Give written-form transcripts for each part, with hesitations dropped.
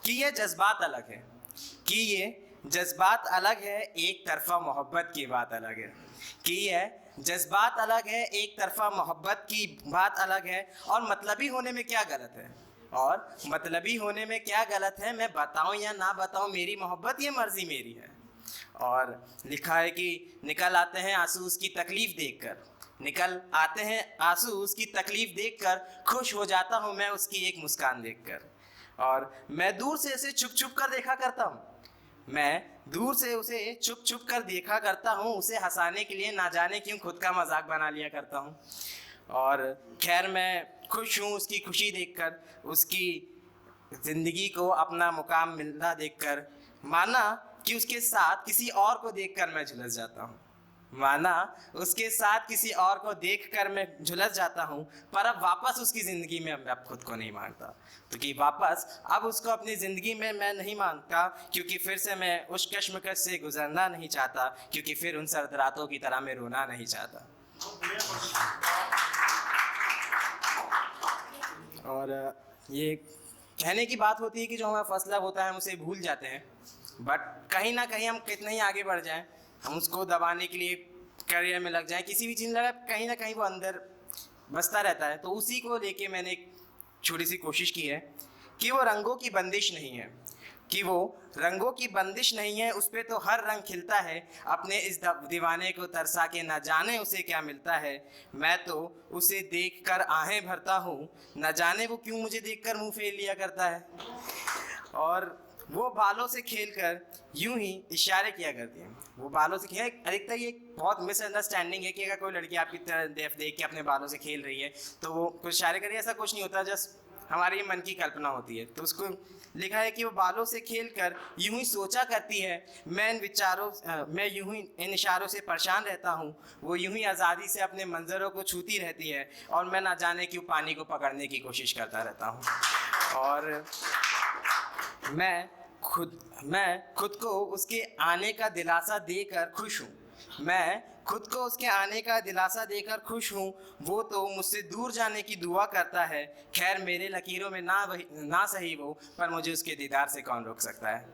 कि ये जज्बात अलग है, कि ये जज्बात अलग है, एक तरफा मोहब्बत की बात अलग है। कि ये जज्बात अलग है, एक तरफा मोहब्बत की बात अलग है। और मतलबी होने में क्या गलत है, और मतलबी होने में क्या गलत है, मैं बताऊं या ना बताऊं, मेरी मोहब्बत ये मर्जी मेरी है। और लिखा है कि निकल आते हैं आंसू उसकी तकलीफ देखकर, निकल आते हैं आंसू उसकी तकलीफ देखकर, खुश हो जाता हूँ मैं उसकी एक मुस्कान देखकर। और मैं दूर से उसे छुप छुप कर देखा करता हूँ, मैं दूर से उसे छुप छुप कर देखा करता हूँ, उसे हंसाने के लिए ना जाने क्यों खुद का मजाक बना लिया करता हूँ। और खैर मैं खुश हूँ उसकी खुशी देखकर, उसकी ज़िंदगी को अपना मुकाम मिलना देखकर। माना कि उसके साथ किसी और को देखकर मैं झुलस जाता हूँ, माना उसके साथ किसी और को देखकर मैं झुलस जाता हूँ, पर अब वापस उसकी ज़िंदगी में अब खुद को नहीं मांगता। तो कि वापस अब उसको अपनी ज़िंदगी में मैं नहीं मांगता, क्योंकि फिर से मैं उस कश्मकश से गुजरना नहीं चाहता, क्योंकि फिर उन सर्द रातों की तरह मैं रोना नहीं चाहता। और ये कहने की बात होती है कि जो हमारा फैसला होता है हम उसे भूल जाते हैं, बट कहीं ना कहीं हम कितना ही आगे बढ़ जाएं, हम उसको दबाने के लिए करियर में लग जाएं, किसी भी चीज़ में लगा, कहीं ना कहीं वो अंदर बसता रहता है। तो उसी को लेके मैंने एक छोटी सी कोशिश की है कि वो रंगों की बंदिश नहीं है, कि वो रंगों की बंदिश नहीं है, उस पर तो हर रंग खिलता है, अपने इस दीवाने को तरसा के न जाने उसे क्या मिलता है। मैं तो उसे देखकर आहें भरता हूँ, न जाने वो क्यों मुझे देखकर मुंह फेर लिया करता है। और वो बालों से खेलकर यूं ही इशारे किया करती है, वो बालों से खेल, अधिकतर ये बहुत मिसअंडरस्टैंडिंग है कि अगर कोई लड़की आपकी तरफ देख के अपने बालों से खेल रही है तो वो कुछ इशारे करिए, ऐसा कुछ नहीं होता, जस्ट हमारी मन की कल्पना होती है। तो उसको लिखा है कि वो बालों से खेलकर यूं ही सोचा करती है, मैं इन विचारों मैं यूं ही इन इशारों से परेशान रहता हूँ, वो यूं ही आज़ादी से अपने मंजरों को छूती रहती है, और मैं ना जाने क्यों पानी को पकड़ने की कोशिश करता रहता हूँ। और मैं खुद को उसके आने का दिलासा देकर खुश हूँ, मैं खुद को उसके आने का दिलासा देकर खुश हूँ। वो तो मुझसे दूर जाने की दुआ करता है, खैर मेरे लकीरों में ना सही वो, पर मुझे उसके दीदार से कौन रोक सकता है।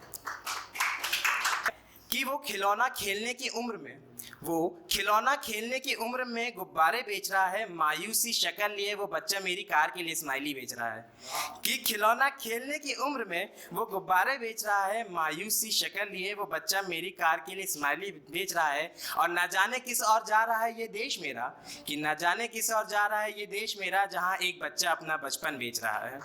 कि वो खिलौना खेलने की उम्र में, वो खिलौना खेलने की उम्र में गुब्बारे बेच रहा है, मायूसी शक्ल लिए वो बच्चा मेरी कार के लिए स्माइली बेच रहा है। कि खिलौना खेलने की उम्र में वो गुब्बारे बेच रहा है, मायूसी शक्ल लिए वो बच्चा मेरी कार के लिए स्माइली बेच रहा है। और न जाने किस और जा रहा है ये देश मेरा, कि न जाने किस और जा रहा है ये देश मेरा, जहाँ एक बच्चा अपना बचपन बेच रहा है।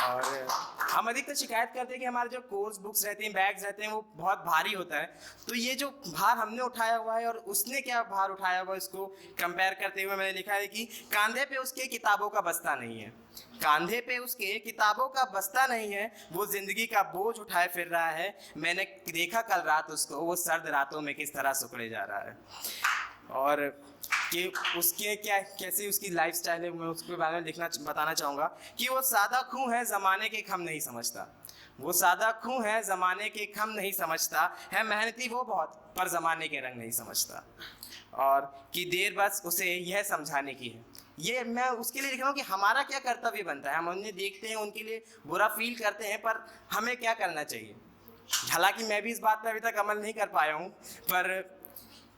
और हम अधिकतर शिकायत करते हैं कि हमारे जो कोर्स बुक्स रहते हैं, बैग्स रहते हैं, वो बहुत भारी होता है। तो ये जो भार हमने उठाया हुआ है और उसने क्या भार उठाया हुआ है, इसको कंपेयर करते हुए मैंने लिखा है कि कंधे पे उसके किताबों का बस्ता नहीं है, कंधे पे उसके किताबों का बस्ता नहीं है, वो जिंदगी का बोझ उठाए फिर रहा है। मैंने देखा कल रात उसको, वो सर्द रातों में किस तरह सुखड़े जा रहा है। और कि उसके क्या कैसी उसकी लाइफ स्टाइल है, मैं उसके बारे में बताना चाहूँगा कि वो सादा खूं है, ज़माने के खम नहीं समझता, वो सादा खूं है, ज़माने के खम नहीं समझता, है मेहनती वो बहुत, पर ज़माने के रंग नहीं समझता। और कि देर बस उसे यह समझाने की है, ये मैं उसके लिए लिख रहा हूँ कि हमारा क्या कर्तव्य बनता है। हम उन्हें देखते हैं, उनके लिए बुरा फील करते हैं, पर हमें क्या करना चाहिए। हालांकि मैं भी इस बात पर अभी तक अमल नहीं कर पाया हूँ, पर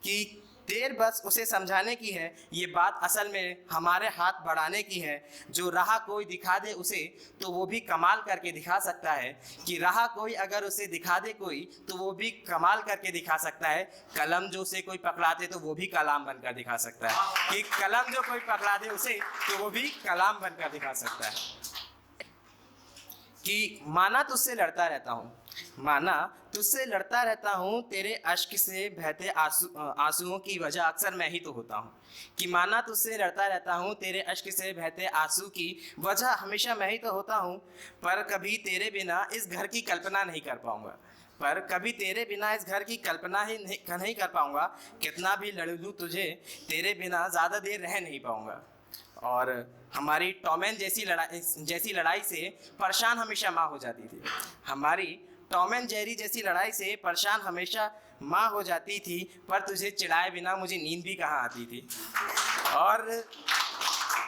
कि देर बस उसे समझाने की है, ये बात असल में हमारे हाथ बढ़ाने की है। जो राह कोई दिखा दे उसे तो वो भी कमाल करके दिखा सकता है, कि राह कोई अगर उसे दिखा दे कोई तो वो भी कमाल करके दिखा सकता है। कलम जो उसे कोई पकड़ा दे तो वो भी कलाम बनकर दिखा सकता है, कि कलम जो कोई पकड़ा दे उसे तो वो भी कलाम बनकर दिखा सकता है। कि माना तुझसे लड़ता रहता हूँ, माना तुझसे लड़ता रहता हूँ, तेरे अश्क से बहते आंसुओं की वजह अक्सर मैं ही तो होता हूँ। कि माना तुझसे लड़ता रहता हूँ, तेरे अश्क से बहते आंसू की वजह हमेशा मैं ही तो होता हूँ, पर कभी तेरे बिना इस घर की कल्पना नहीं कर पाऊँगा, पर कभी तेरे बिना इस घर की कल्पना ही नहीं कर पाऊँगा। कितना भी लड़ लूँ तुझे, तेरे बिना ज़्यादा देर रह नहीं पाऊँगा। और हमारी टॉम एंड जैसी लड़ाई से परेशान हमेशा माँ हो जाती थी, हमारी टॉम एंड जेरी जैसी लड़ाई से परेशान हमेशा माँ हो जाती थी, पर तुझे चिढ़ाए बिना मुझे नींद भी कहाँ आती थी। और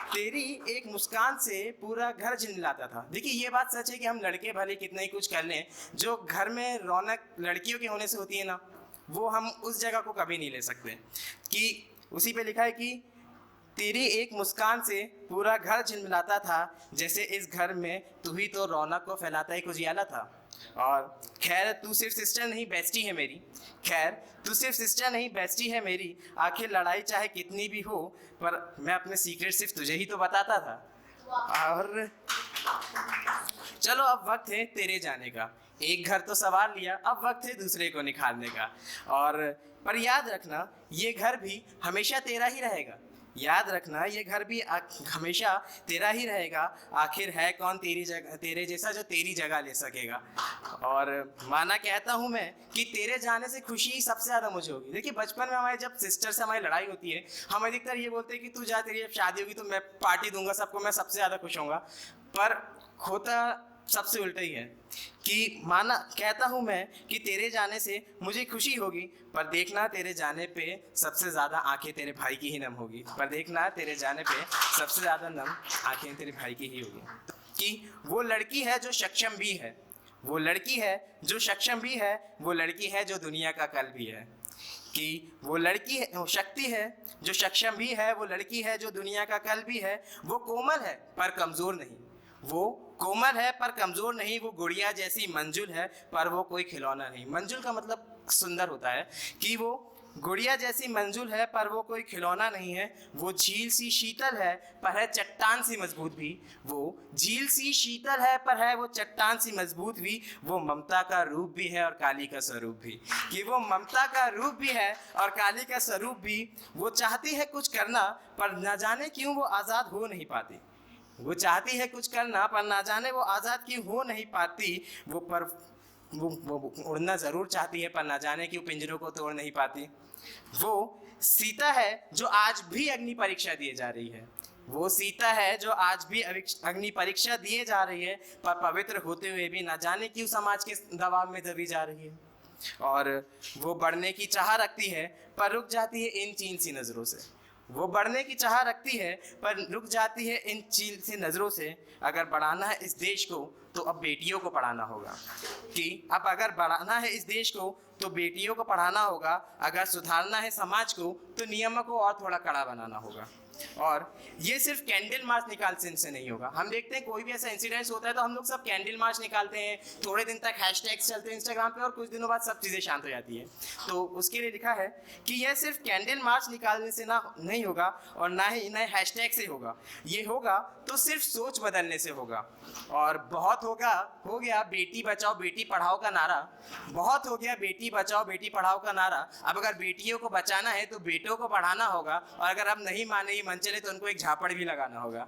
तेरी एक मुस्कान से पूरा घर झिलमिलाता था। देखिए ये बात सच है कि हम लड़के भले कितना ही कुछ कर लें, जो घर में रौनक लड़कियों के होने से होती है ना, वो हम उस जगह को कभी नहीं ले सकते। कि उसी पे लिखा है कि तेरी एक मुस्कान से पूरा घर झिलमिलाता था, जैसे इस घर में तू ही तो रौनक को फैलाता एक उजियाला था। और खैर तू सिर्फ सिस्टर नहीं बेस्टी है मेरी, खैर तू सिर्फ सिस्टर नहीं बेस्टी है मेरी, आखिर लड़ाई चाहे कितनी भी हो, पर मैं अपने सीक्रेट सिर्फ तुझे ही तो बताता था। और चलो अब वक्त है तेरे जाने का, एक घर तो संवार लिया, अब वक्त है दूसरे को निखारने का। और पर याद रखना ये घर भी हमेशा तेरा ही रहेगा, याद रखना ये घर भी हमेशा तेरा ही रहेगा, आखिर है कौन तेरी जगह तेरे जैसा जो तेरी जगह ले सकेगा। और माना कहता हूँ मैं कि तेरे जाने से खुशी सबसे ज़्यादा मुझे होगी। देखिए बचपन में हमारे जब सिस्टर से हमारी लड़ाई होती है, हम अधिकतर ये बोलते हैं कि तू जा, तेरी जब शादी होगी तो मैं पार्टी दूंगा सबको, मैं सबसे ज़्यादा खुश होऊंगा। पर होता सबसे उल्टा ही है कि माना कहता हूँ मैं कि तेरे जाने से मुझे खुशी होगी, पर देखना तेरे जाने पे सबसे ज़्यादा आंखें तेरे भाई की ही नम होगी, पर देखना तेरे जाने पे सबसे ज़्यादा नम आंखें तेरे भाई की ही होगी। कि वो लड़की है जो सक्षम भी है, वो लड़की है जो सक्षम भी है, वो लड़की है जो दुनिया का कल भी है। कि वो लड़की है, वो शक्ति है जो सक्षम भी है, वो लड़की है जो दुनिया का कल भी है। वो कोमल है पर कमज़ोर नहीं, वो कोमल है पर कमज़ोर नहीं, वो गुड़िया जैसी मंजुल है पर वो कोई खिलौना नहीं। मंजुल का मतलब सुंदर होता है, कि वो गुड़िया जैसी मंजुल है पर वो कोई खिलौना नहीं है। वो झील सी शीतल है पर है चट्टान सी मजबूत भी, वो झील सी शीतल है पर है वो चट्टान सी मजबूत भी। वो ममता का रूप भी है और काली का स्वरूप भी, कि वो ममता का रूप भी है और काली का स्वरूप भी। वो चाहती है कुछ करना पर न जाने क्यों वो आज़ाद हो नहीं पाती, वो चाहती है कुछ करना पर ना जाने वो आज़ाद क्यों हो नहीं पाती। वो उड़ना ज़रूर चाहती है पर ना जाने क्यों पिंजरों को तोड़ नहीं पाती। वो सीता है जो आज भी अग्नि परीक्षा दिए जा रही है, वो सीता है जो आज भी अग्नि परीक्षा दिए जा रही है, पर पवित्र होते हुए भी ना जाने क्यों समाज के दबाव में दबी जा रही है। और वो बढ़ने की चाह रखती है पर रुक जाती है इन चीन सी नज़रों से, वो बढ़ने की चाह रखती है पर रुक जाती है इन चील सी नज़रों से। अगर बढ़ाना है इस देश को तो अब बेटियों को पढ़ाना होगा, कि अब अगर बढ़ाना है इस देश को तो बेटियों को पढ़ाना होगा, अगर सुधारना है समाज को तो नियमों को और थोड़ा कड़ा बनाना होगा। और ये सिर्फ कैंडल मार्च निकालने से नहीं होगा। हम देखते हैं कोई भी ऐसा इंसिडेंस होता है तो हम लोग सब कैंडल मार्च निकालते हैं, थोड़े दिन तक हैशटैग्स चलते हैं इंस्टाग्राम पे और कुछ दिनों बाद सब चीज़ें शांत हो जाती है। तो उसके लिए लिखा है कि यह सिर्फ कैंडल मार्च निकालने से ना नहीं होगा और ना ही नए हैशटैग से होगा, ये होगा तो सिर्फ सोच बदलने से होगा। और बहुत हो गया बेटी बचाओ बेटी पढ़ाओ का नारा, बहुत हो गया बेटी बचाओ बेटी पढ़ाओ का नारा। अब अगर बेटियों को बचाना है तो बेटों को पढ़ाना होगा, और अगर अब नहीं माने मन चले तो उनको एक झापड़ भी लगाना होगा।